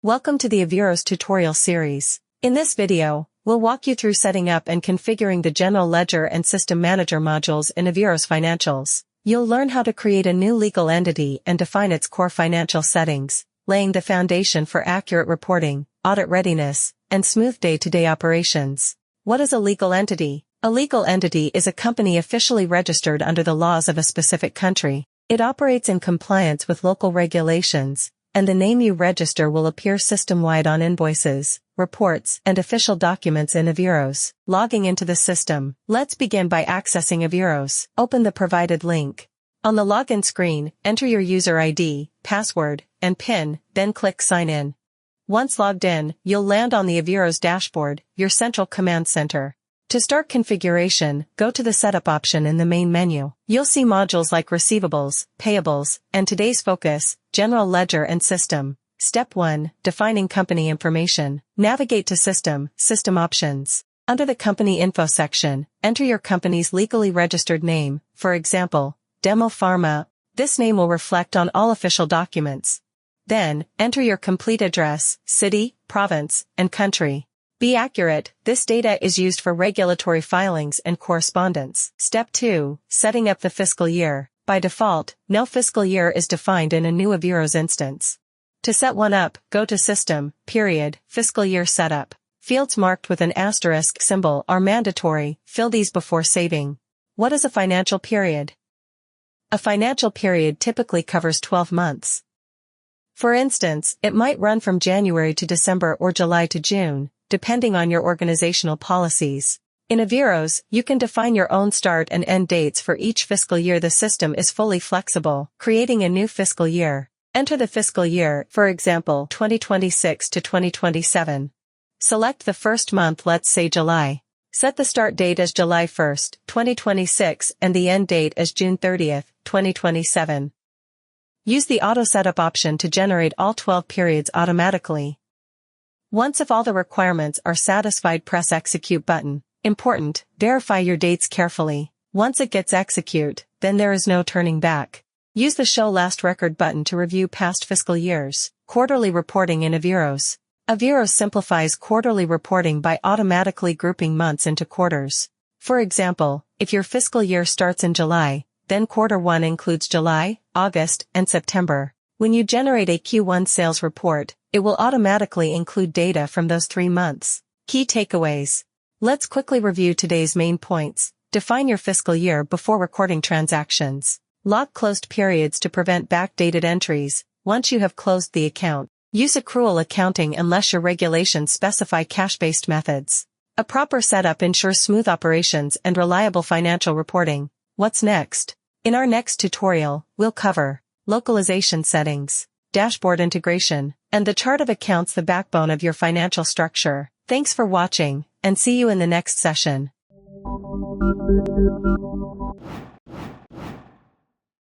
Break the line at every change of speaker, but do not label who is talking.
Welcome to the AVEEROS tutorial series. In this video, we'll walk you through setting up and configuring the General Ledger and System Manager modules in AVEEROS Financials. You'll learn how to create a new legal entity and define its core financial settings, laying the foundation for accurate reporting, audit readiness, and smooth day-to-day operations. What is a legal entity? A legal entity is a company officially registered under the laws of a specific country. It operates in compliance with local regulations, and the name you register will appear system-wide on invoices, reports, and official documents in AVEEROS. Logging into the system. Let's begin by accessing AVEEROS. Open the provided link. On the login screen, enter your user ID, password, and PIN, then click Sign In. Once logged in, you'll land on the AVEEROS dashboard, your central command center. To start configuration, go to the Setup option in the main menu. You'll see modules like Receivables, Payables, and today's focus, General Ledger and System. Step 1. Defining company information. Navigate to System Options. Under the Company Info section, enter your company's legally registered name, for example, Demo Pharma. This name will reflect on all official documents. Then, enter your complete address, city, province, and country. Be accurate, this data is used for regulatory filings and correspondence. Step 2. Setting up the fiscal year. By default, no fiscal year is defined in a new AVEEROS instance. To set one up, go to System, Fiscal Year Setup. Fields marked with an asterisk symbol are mandatory, fill these before saving. What is a financial period? A financial period typically covers 12 months. For instance, it might run from January to December or July to June, depending on your organizational policies. In AVEEROS, you can define your own start and end dates for each fiscal year. The system is fully flexible. Creating a new fiscal year. Enter the fiscal year, for example, 2026 to 2027. Select the first month, let's say July. Set the start date as July 1st, 2026 and the end date as June 30th, 2027. Use the Auto Setup option to generate all 12 periods automatically. Once if all the requirements are satisfied, press Execute button. Important, verify your dates carefully. Once it gets execute, then there is no turning back. Use the Show Last Record button to review past fiscal years. Quarterly reporting in AVEEROS. AVEEROS simplifies quarterly reporting by automatically grouping months into quarters. For example, if your fiscal year starts in July, then Quarter 1 includes July, August, and September. When you generate a Q1 sales report, it will automatically include data from those 3 months. Key takeaways. Let's quickly review today's main points. Define your fiscal year before recording transactions. Lock closed periods to prevent backdated entries. Once you have closed the account, use accrual accounting unless your regulations specify cash-based methods. A proper setup ensures smooth operations and reliable financial reporting. What's next? In our next tutorial, we'll cover localization settings, dashboard integration, and the chart of accounts, the backbone of your financial structure. Thanks for watching, and see you in the next session.